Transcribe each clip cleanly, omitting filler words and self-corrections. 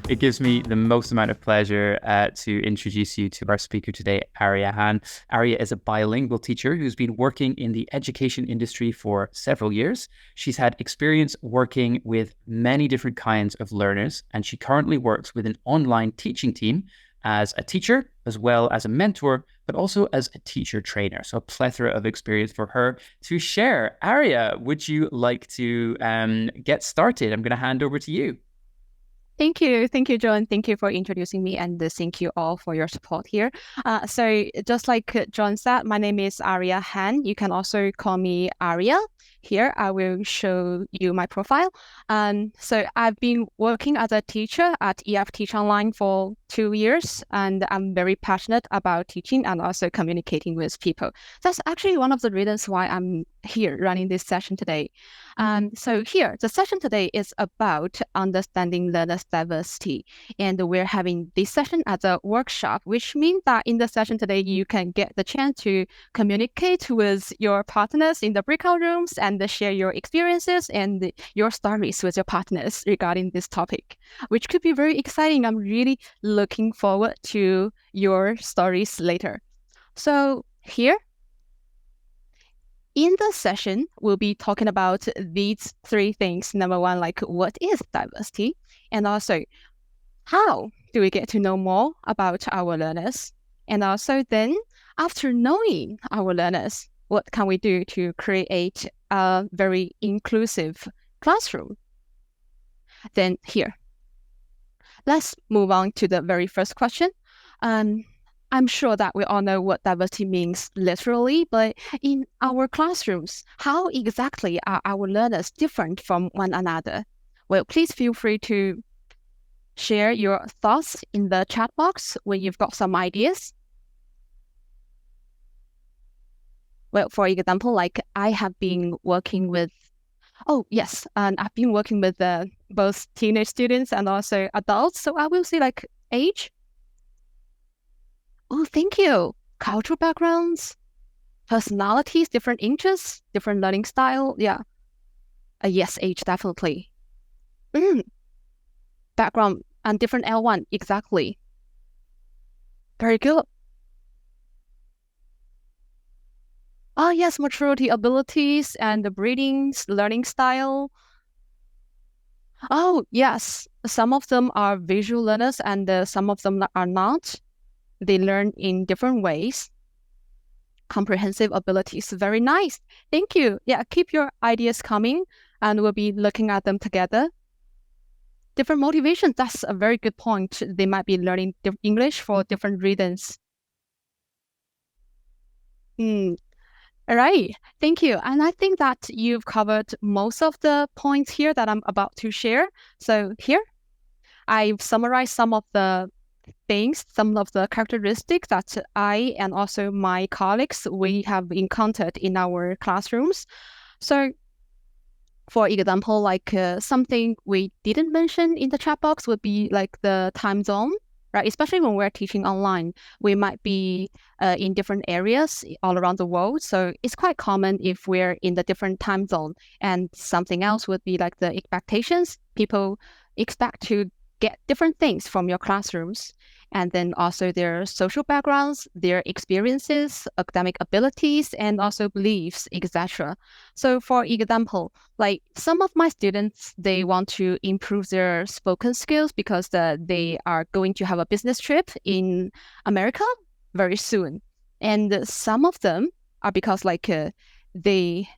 It gives me the most amount of pleasure to introduce you to our speaker today, Arya Han. Arya is a bilingual teacher who's been working in the education industry for several years. She's had experience working with many different kinds of learners, and she currently works with an online teaching team as a teacher, as well as a mentor, but also as a teacher trainer. So a plethora of experience for her to share. Arya, would you like to get started? I'm going to hand over to you. Thank you. Thank you, John. Thank you for introducing me, and thank you all for your support here. So just like John said, my name is Arya Han. You can also call me Arya. Here, I will show you my profile. So I've been working as a teacher at EF Teach Online for 2 years, and I'm very passionate about teaching and also communicating with people. That's actually one of the reasons why I'm here running this session today. So here, the session today is about understanding learners' diversity. And we're having this session as a workshop, which means that in the session today, you can get the chance to communicate with your partners in the breakout rooms and share your experiences and your stories with your partners regarding this topic, which could be very exciting. I'm really looking forward to your stories later. So here, in the session, we'll be talking about these three things. Number one, like what is diversity? And also, how do we get to know more about our learners? And also then, after knowing our learners, what can we do to create a very inclusive classroom? Then here, let's move on to the very first question. I'm sure that we all know what diversity means literally, but in our classrooms, how exactly are our learners different from one another? Well, please feel free to share your thoughts in the chat box when you've got some ideas. Well, for example, like I have been working with, and I've been working with both teenage students and also adults. So I will say like age. Oh, thank you. Cultural backgrounds, personalities, different interests, different learning style. Yeah. Yes, age, definitely. Background and different L1, exactly. Very good. Oh, yes, maturity, abilities, and the breedings, learning style. Oh, yes. Some of them are visual learners and some of them are not. They learn in different ways. Comprehensive abilities. Very nice. Thank you. Yeah, keep your ideas coming and we'll be looking at them together. Different motivations. That's a very good point. They might be learning English for different reasons. All right. Thank you. And I think that you've covered most of the points here that I'm about to share. So here, I've summarized some of the things, some of the characteristics that I and also my colleagues, we have encountered in our classrooms. So for example, like something we didn't mention in the chat box would be like the time zone, right? Especially when we're teaching online, we might be in different areas all around the world. So it's quite common if we're in the different time zone. And something else would be like the expectations. People expect to get different things from your classrooms. And then also their social backgrounds, their experiences, academic abilities, and also beliefs, etc. So for example, like some of my students, they want to improve their spoken skills because they are going to have a business trip in America very soon. And some of them are because like they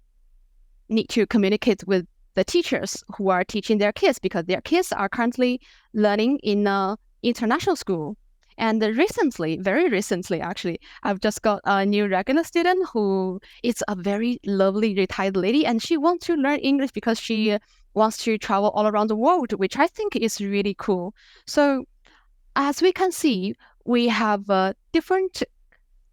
need to communicate with the teachers who are teaching their kids because their kids are currently learning in an international school. And recently, very recently actually, I've just got a new regular student who is a very lovely retired lady and she wants to learn English because she wants to travel all around the world, which I think is really cool. So as we can see, we have different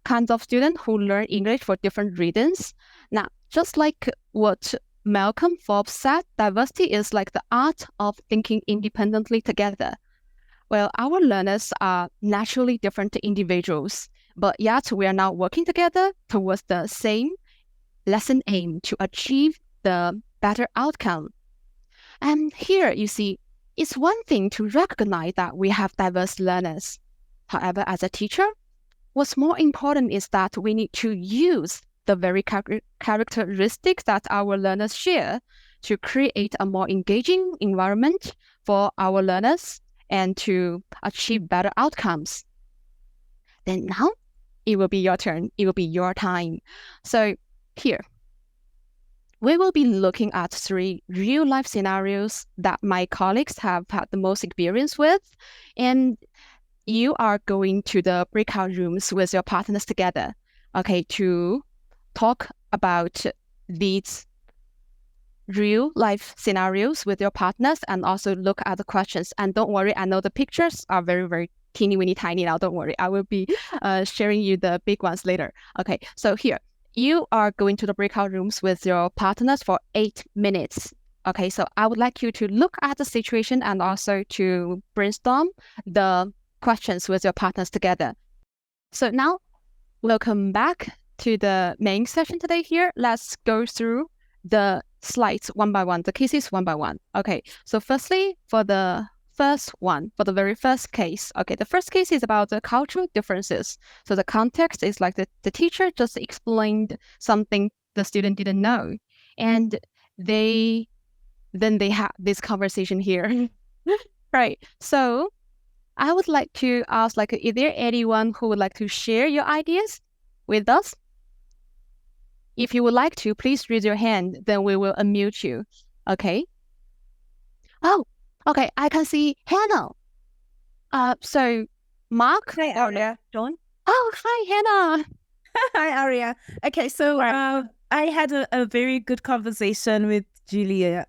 kinds of students who learn English for different reasons. Now, just like what Malcolm Forbes said, diversity is like the art of thinking independently together. Well, our learners are naturally different individuals, but yet we are now working together towards the same lesson aim to achieve the better outcome. And here you see it's one thing to recognize that we have diverse learners. However, as a teacher, what's more important is that we need to use the very characteristics that our learners share to create a more engaging environment for our learners and to achieve better outcomes. Then now it will be your turn. It will be your time. So here, we will be looking at 3 real-life scenarios that my colleagues have had the most experience with. And you are going to the breakout rooms with your partners together, okay, to talk about these real-life scenarios with your partners and also look at the questions. And don't worry, I know the pictures are very, very teeny, weeny, tiny now. Don't worry, I will be sharing you the big ones later. Okay, so here, you are going to the breakout rooms with your partners for 8 minutes. Okay, so I would like you to look at the situation and also to brainstorm the questions with your partners together. So now, welcome back to the main session today here. Let's go through the slides one by one, the cases one by one. Okay, so firstly, for the first one, for the very first case, okay, the first case is about the cultural differences. So the context is like the teacher just explained something the student didn't know. And then they have this conversation here. Right, so I would like to ask, like, is there anyone who would like to share your ideas with us? If you would like to, please raise your hand, then we will unmute you. Okay. Oh, okay, I can see Hannah. So Mark? Hi, Aria. John? Oh, hi, Hannah. Hi, Aria. Okay, so I had a very good conversation with Julia.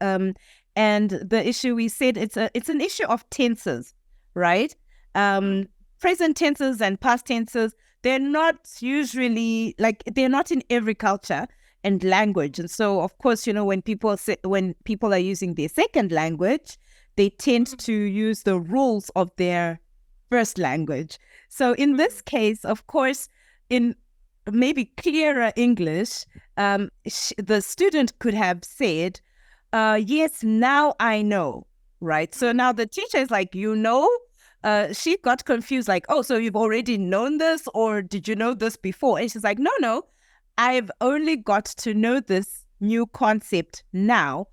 And the issue we said it's an issue of tenses, right? Present tenses and past tenses, they're not usually they're not in every culture and language. And so, of course, when people are using their second language, they tend to use the rules of their first language. So in this case, of course, in maybe clearer English, the student could have said, yes, now I know, right? So now the teacher is like, she got confused, like, oh, so you've already known this, or did you know this before? And she's like, no, I've only got to know this new concept now,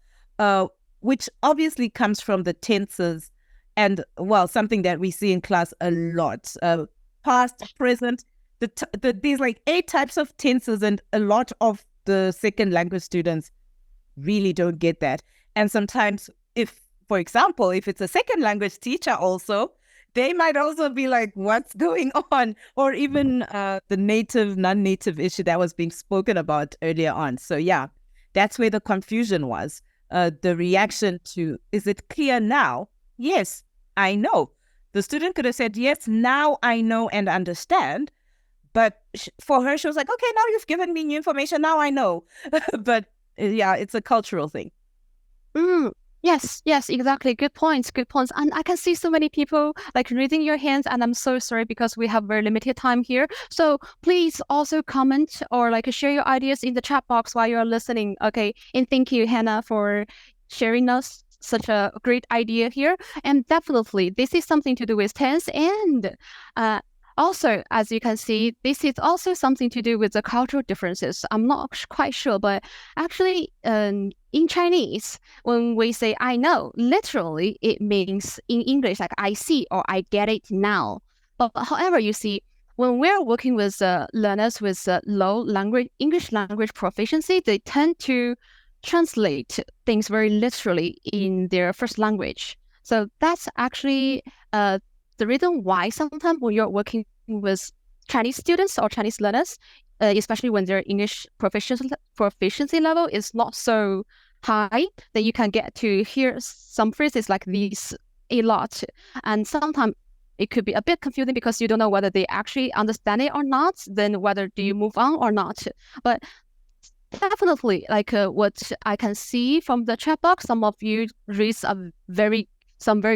which obviously comes from the tenses and, well, something that we see in class a lot, past, present, there's like 8 types of tenses, and a lot of the second language students really don't get that. And sometimes for example, if it's a second language teacher also, they might also be like, what's going on? Or even the native, non-native issue that was being spoken about earlier on. So yeah, that's where the confusion was. The reaction to, is it clear now? Yes, I know. The student could have said, yes, now I know and understand. But for her, she was like, okay, now you've given me new information. Now I know. But yeah, it's a cultural thing. Yes, exactly. Good points. And I can see so many people like raising your hands, and I'm so sorry because we have very limited time here. So please also comment or like share your ideas in the chat box while you're listening. Okay. And thank you, Hannah, for sharing us such a great idea here. And definitely this is something to do with tense, and also, as you can see, this is also something to do with the cultural differences. I'm not quite sure, but actually in Chinese, when we say I know, literally it means in English like I see or I get it now. But however, you see, when we're working with learners with low English language proficiency, they tend to translate things very literally in their first language. So that's actually the reason why sometimes when you're working with Chinese students or Chinese learners, especially when their English proficiency level is not so high, then you can get to hear some phrases like these a lot. And sometimes it could be a bit confusing because you don't know whether they actually understand it or not, then whether do you move on or not. But definitely, like what I can see from the chat box, some of you raise some very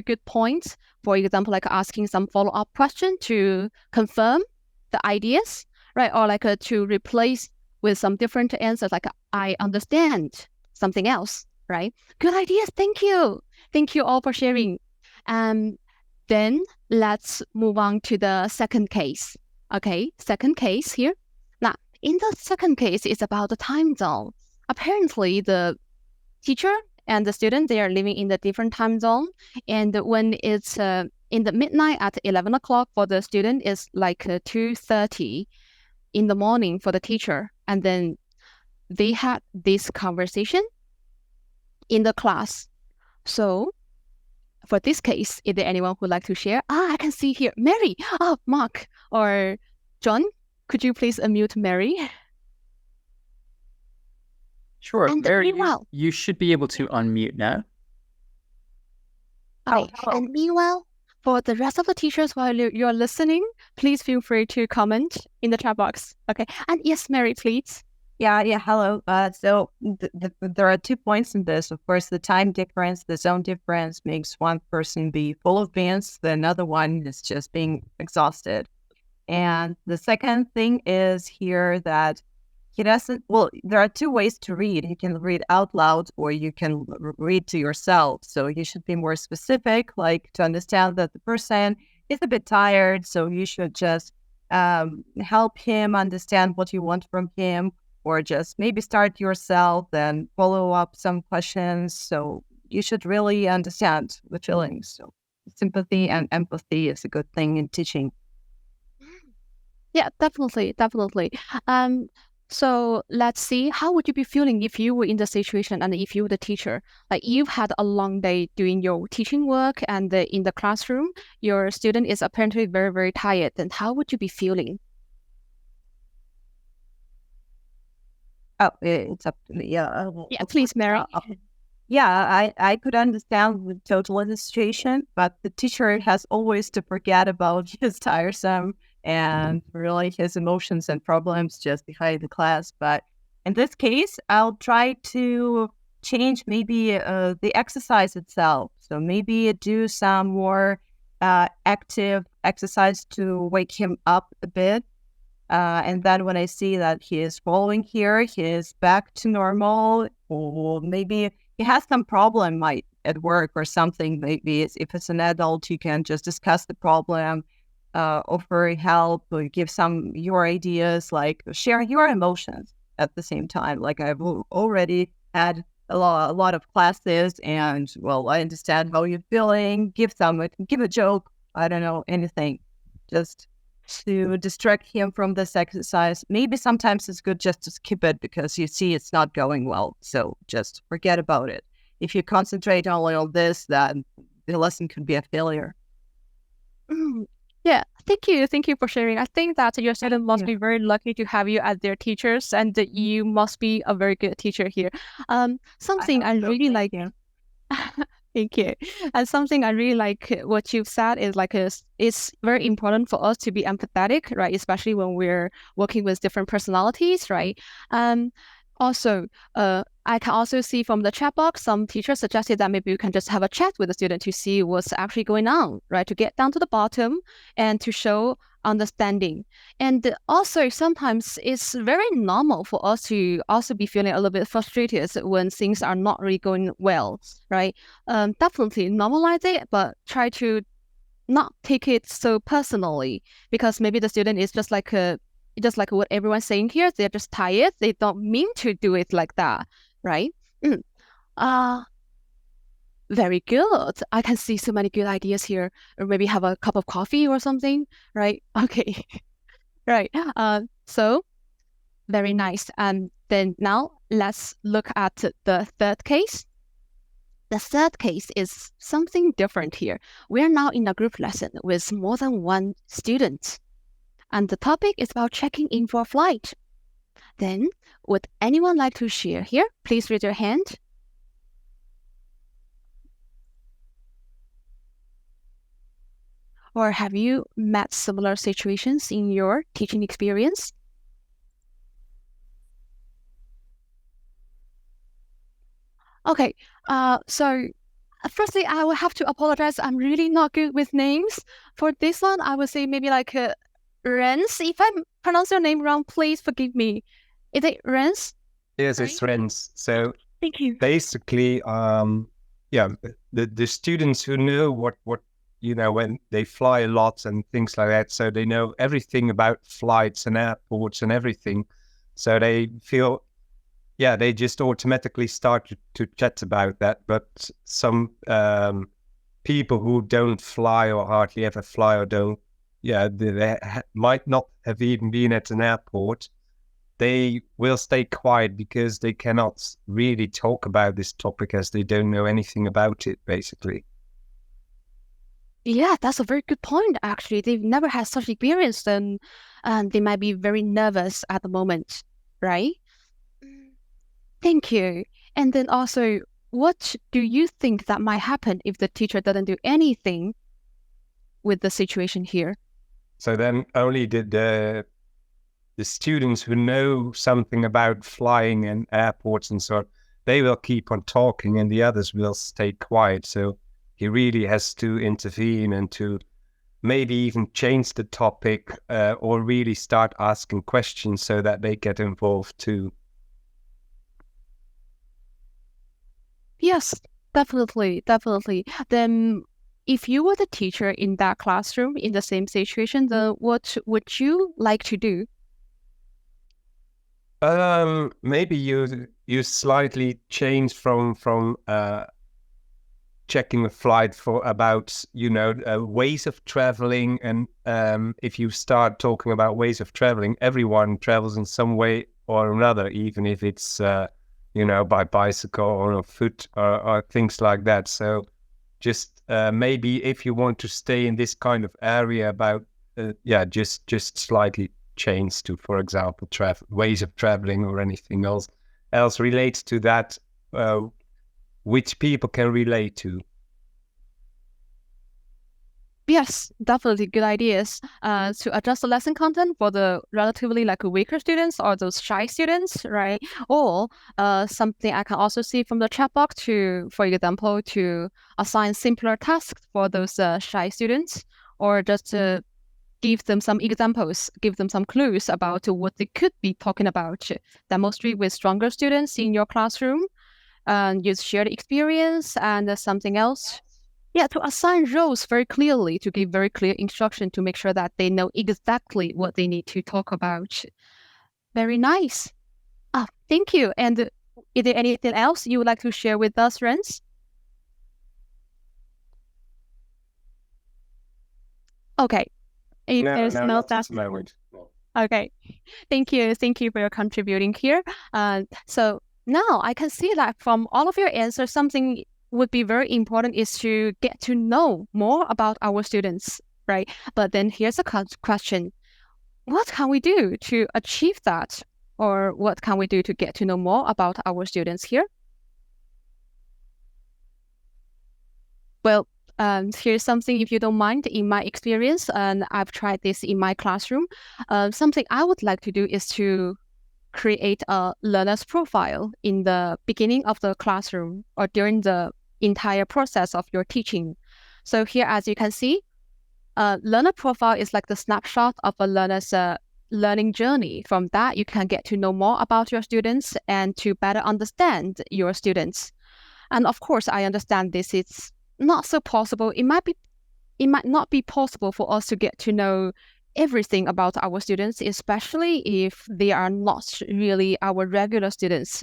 good points. For example, like asking some follow-up question to confirm the ideas, right? Or like to replace with some different answers, like I understand something else, right? Good ideas. Thank you. Thank you all for sharing. And then let's move on to the second case. Okay, second case here. Now, in the second case, it's about the time zone. Apparently, the teacher and the student, they are living in the different time zone. And when it's in the midnight at 11 o'clock for the student, it's like 2:30 in the morning for the teacher. And then they had this conversation in the class. So for this case, is there anyone who would like to share? I can see here, Mary, Mark, or John. Could you please unmute Mary? Sure, And Mary, meanwhile, you should be able to unmute now. okay. And meanwhile, for the rest of the teachers, while you're listening, please feel free to comment in the chat box. Okay. And yes, Mary, please. Yeah, hello. So there are 2 points in this. Of course, the time difference, the zone difference makes one person be full of beans, the another one is just being exhausted. And the second thing is here that he doesn't, well, there are 2 ways to read. You can read out loud or you can read to yourself. So you should be more specific, like to understand that the person is a bit tired. So you should just help him understand what you want from him, or just maybe start yourself, then follow up some questions. So you should really understand the feelings. So sympathy and empathy is a good thing in teaching. Yeah, definitely. So let's see, how would you be feeling if you were in the situation and if you were the teacher? Like you've had a long day doing your teaching work and in the classroom, your student is apparently very, very tired. Then how would you be feeling? Oh, it's up to me. Yeah. Yeah, please, Mary. Yeah, I could understand the total the situation, but the teacher has always to forget about his tiresome and really his emotions and problems just behind the class. But in this case, I'll try to change maybe the exercise itself. So maybe do some more active exercise to wake him up a bit. And then when I see that he is following here, he is back to normal, or maybe he has some problem at work or something. Maybe if it's an adult, you can just discuss the problem, offer help, or give some your ideas, like share your emotions at the same time. Like I've already had a lot of classes, and well, I understand how you're feeling. Give a joke. I don't know, anything, just to distract him from this exercise. Maybe sometimes it's good just to skip it because you see it's not going well. So just forget about it. If you concentrate only on this, then the lesson could be a failure. Yeah, thank you. Thank you for sharing. I think that your student must be very lucky to have you as their teachers, and that you must be a very good teacher here. Something I really like. Thank you. And something I really like what you've said is like it's very important for us to be empathetic, right? Especially when we're working with different personalities, right? Also, I can also see from the chat box, some teachers suggested that maybe you can just have a chat with the student to see what's actually going on, right? To get down to the bottom and to show understanding. And also sometimes it's very normal for us to also be feeling a little bit frustrated when things are not really going well, right? Definitely normalize it, but try to not take it so personally, because maybe the student is just like what everyone's saying here, they're just tired. They don't mean to do it like that, right? Very good. I can see so many good ideas here. Or maybe have a cup of coffee or something, right? Okay. Right. So very nice. And then now let's look at the third case. The third case is something different here. We are now in a group lesson with more than one student. And the topic is about checking in for a flight. Then, would anyone like to share here? Please raise your hand. Or have you met similar situations in your teaching experience? Okay, so firstly, I will have to apologize. I'm really not good with names. For this one, I would say maybe like Rens. If I pronounce your name wrong, please forgive me. Is it Rens? Yes, it's Rens. So thank you. basically, the students who know what when they fly a lot and things like that, so they know everything about flights and airports and everything, so they feel they just automatically start to chat about that. But some people who don't fly or hardly ever fly or don't, they might not have even been at an airport, they will stay quiet because they cannot really talk about this topic as they don't know anything about it, basically. Yeah, that's a very good point, actually. They've never had such experience, and they might be very nervous at the moment, right? Thank you. And then also, what do you think that might happen if the teacher doesn't do anything with the situation here? So then only the students who know something about flying and airports and so on, they will keep on talking and the others will stay quiet. So he really has to intervene and to maybe even change the topic or really start asking questions so that they get involved too. Yes, definitely. Then if you were the teacher in that classroom in the same situation, then what would you like to do? Maybe you slightly change from checking a flight for about ways of traveling, and if you start talking about ways of traveling, everyone travels in some way or another, even if it's by bicycle or on foot or things like that. So just maybe if you want to stay in this kind of area about just slightly change to, for example, ways of traveling or anything else relates to that, which people can relate to. Yes, definitely good ideas. To adjust the lesson content for the relatively weaker students or those shy students, right? Or something I can also see from the chat box for example, to assign simpler tasks for those shy students, or just to give them some examples, give them some clues about what they could be talking about. Demonstrate with stronger students in your classroom, and use shared experience and something else. Yeah, to assign roles very clearly, to give very clear instruction to make sure that they know exactly what they need to talk about. Very nice. Thank you. And is there anything else you would like to share with us, friends? Okay. If there's no that's my word. Okay. Thank you. Thank you for your contributing here. So now I can see that from all of your answers, something would be very important is to get to know more about our students, right? But then here's a question. What can we do to achieve that? Or what can we do to get to know more about our students here? Well, here's something, if you don't mind, in my experience, and I've tried this in my classroom. Something I would like to do is to create a learner's profile in the beginning of the classroom or during the entire process of your teaching. So here, as you can see, learner profile is like the snapshot of a learner's learning journey. From that, you can get to know more about your students and to better understand your students. And of course, I understand this is not so possible. It might not be possible for us to get to know everything about our students, especially if they are not really our regular students.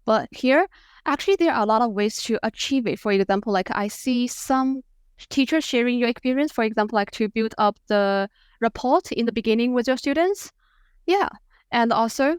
But here, actually, there are a lot of ways to achieve it. For example, I see some teachers sharing your experience, for example, to build up the rapport in the beginning with your students. Yeah. And also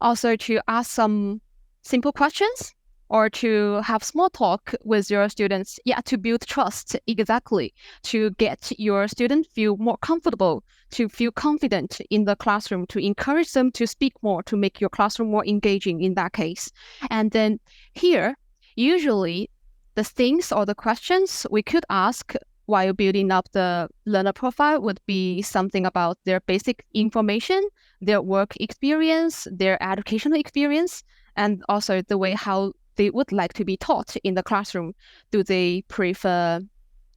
to ask some simple questions or to have small talk with your students. Yeah, to build trust, exactly. To get your student feel more comfortable, to feel confident in the classroom, to encourage them to speak more, to make your classroom more engaging in that case. And then here, usually the things or the questions we could ask while building up the learner profile would be something about their basic information, their work experience, their educational experience, and also the way how they would like to be taught in the classroom. Do they prefer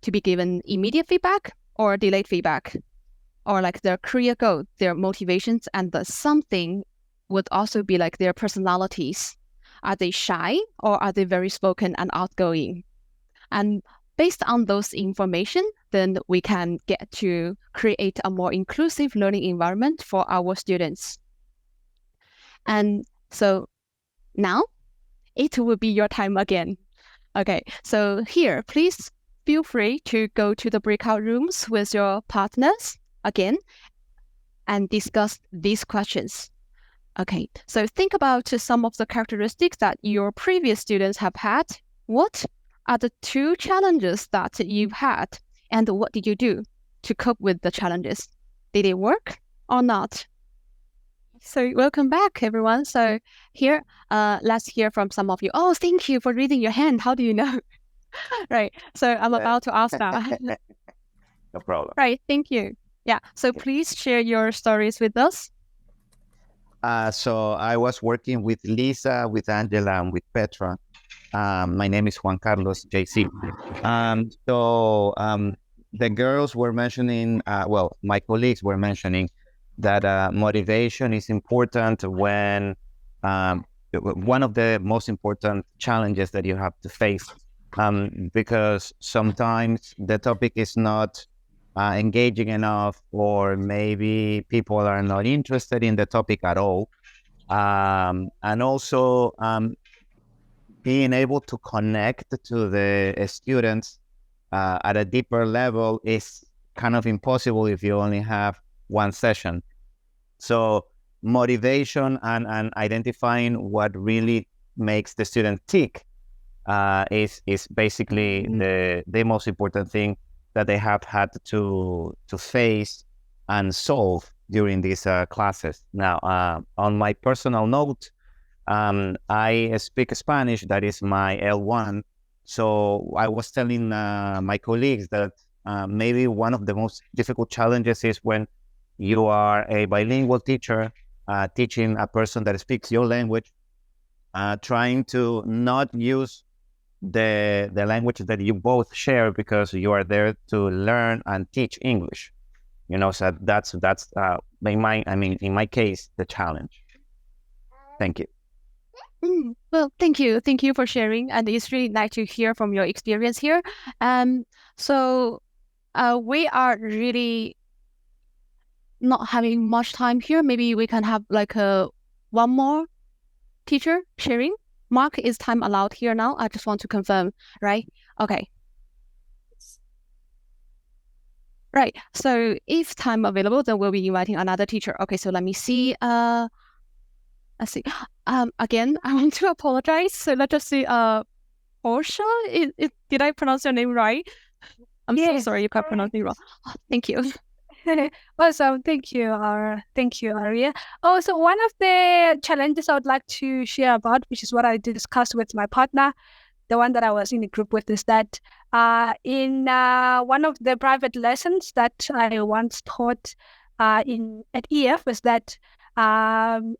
to be given immediate feedback or delayed feedback? Or their career goal, their motivations, and the something would also be their personalities. Are they shy or are they very spoken and outgoing? And based on those information, then we can get to create a more inclusive learning environment for our students. And so now it will be your time again. Okay, so here, please feel free to go to the breakout rooms with your partners again and discuss these questions. Okay, so think about some of the characteristics that your previous students have had. What are the 2 challenges that you've had, and what did you do to cope with the challenges? Did it work or not? So welcome back, everyone. So here, let's hear from some of you. Oh, thank you for raising your hand. How do you know? Right. So I'm about to ask now. No problem. Right. Thank you. Yeah. So please share your stories with us. So I was working with Lisa, with Angela, and with Petra. My name is Juan Carlos JC. The girls were mentioning, my colleagues were mentioning that motivation is important when one of the most important challenges that you have to face, because sometimes the topic is not engaging enough, or maybe people are not interested in the topic at all. And also being able to connect to the students at a deeper level is kind of impossible if you only have one session. So motivation and identifying what really makes the student tick is basically the most important thing that they have had to face and solve during these classes. Now, on my personal note, I speak Spanish. That is my L1. So I was telling my colleagues that maybe one of the most difficult challenges is when you are a bilingual teacher teaching a person that speaks your language, trying to not use the language that you both share, because you are there to learn and teach English. So that's in my case, the challenge. Thank you. Well, thank you for sharing, and it's really nice to hear from your experience here. So we are really not having much time here. Maybe we can have like one more teacher sharing. Mark, is time allowed here now? I just want to confirm, right? Okay. Right. So if time available, then we'll be inviting another teacher. Okay, so let me see. Let's see. Again, I want to apologize. So let's just see. Portia, did I pronounce your name right? I'm so sorry if I pronounced it wrong. Oh, thank you. Awesome. Thank you, Aria. Oh, so one of the challenges I would like to share about, which is what I discussed with my partner, the one that I was in a group with, is that in one of the private lessons that I once taught at EF, is that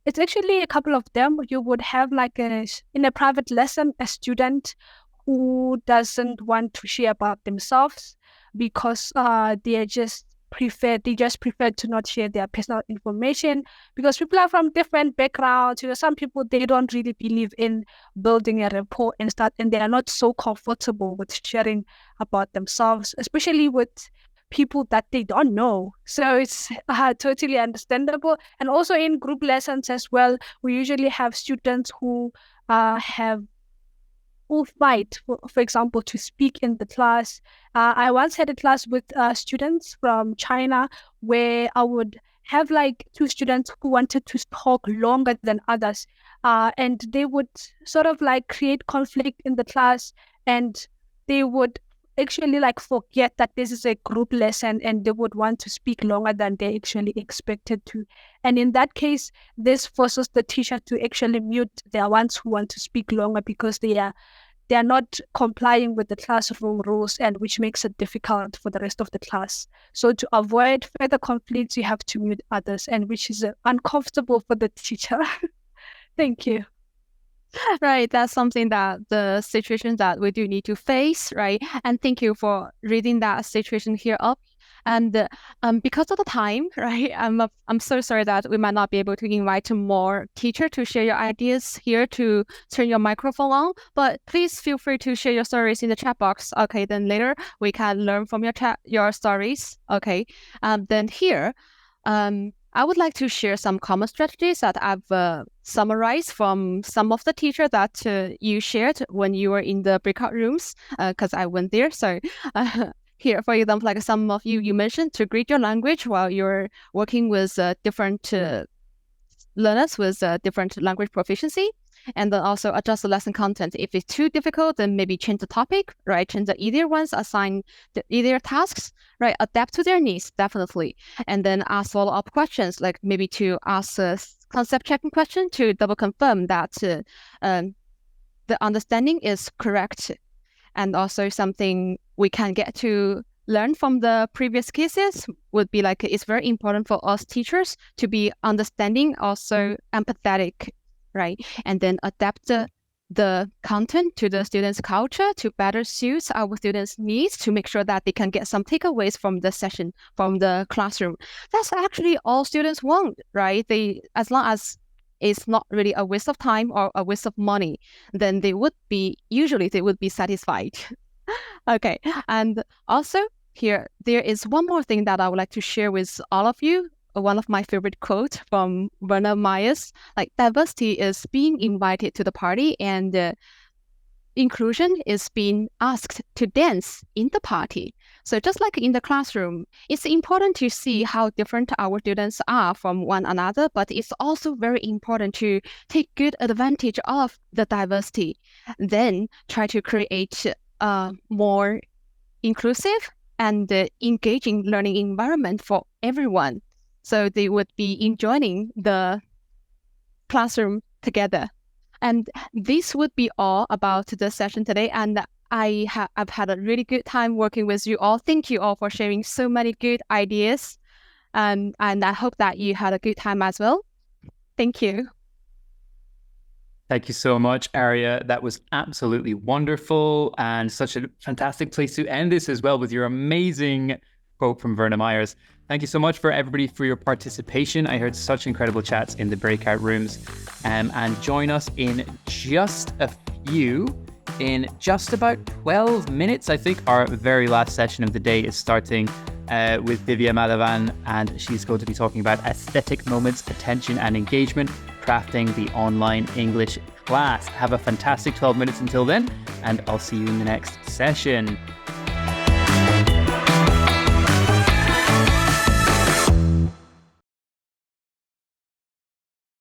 it's actually a couple of them. You would have like in a private lesson, a student who doesn't want to share about themselves because they just prefer to not share their personal information, because people are from different backgrounds. Some people, they don't really believe in building a rapport and stuff, and they are not so comfortable with sharing about themselves, especially with people that they don't know. So it's totally understandable. And also in group lessons as well, we usually have students who fight, for example, to speak in the class. I once had a class with students from China where I would have like 2 students who wanted to talk longer than others, and they would sort of like create conflict in the class, and they would actually like forget that this is a group lesson, and they would want to speak longer than they actually expected to. And in that case, this forces the teacher to actually mute the ones who want to speak longer, because they are not complying with the classroom rules, and which makes it difficult for the rest of the class. So to avoid further conflicts, you have to mute others, and which is uncomfortable for the teacher. Thank you. Right, that's something that the situation that we do need to face, right? And thank you for reading that situation here up. And because of the time, right, I'm so sorry that we might not be able to invite more teacher to share your ideas here to turn your microphone on. But please feel free to share your stories in the chat box. Okay, then later we can learn from your stories. Okay, then here, I would like to share some common strategies that I've summarized from some of the teacher that you shared when you were in the breakout rooms, because I went there. So here, for example, like some of you mentioned to greet your language while you're working with different learners with different language proficiency. And then also adjust the lesson content. If it's too difficult, then maybe change the topic, right? Change the easier ones, assign the easier tasks, right? Adapt to their needs, definitely. And then ask follow-up questions, like maybe to ask a concept checking question to double confirm that the understanding is correct. And also something we can get to learn from the previous cases would be like, it's very important for us teachers to be understanding, also empathetic, right? And then adapt the content to the students' culture to better suit our students' needs to make sure that they can get some takeaways from the session, from the classroom. That's actually all students want, right? As long as it's not really a waste of time or a waste of money, then they would be satisfied. Okay, and also here, there is one more thing that I would like to share with all of you. One of my favorite quotes from Werner Myers, like diversity is being invited to the party and inclusion is being asked to dance in the party. So just like in the classroom, it's important to see how different our students are from one another, but it's also very important to take good advantage of the diversity, then try to create a more inclusive and engaging learning environment for everyone. So they would be enjoying the classroom together. And this would be all about the session today. And I've had a really good time working with you all. Thank you all for sharing so many good ideas. And I hope that you had a good time as well. Thank you. Thank you so much, Arya. That was absolutely wonderful and such a fantastic place to end this as well with your amazing quote from Werner Myers. Thank you so much for everybody for your participation. I heard such incredible chats in the breakout rooms. And join us in just a few, in just about 12 minutes. I think our very last session of the day is starting with Divya Madhavan, and she's going to be talking about aesthetic moments, attention and engagement, crafting the online English class. Have a fantastic 12 minutes until then, and I'll see you in the next session.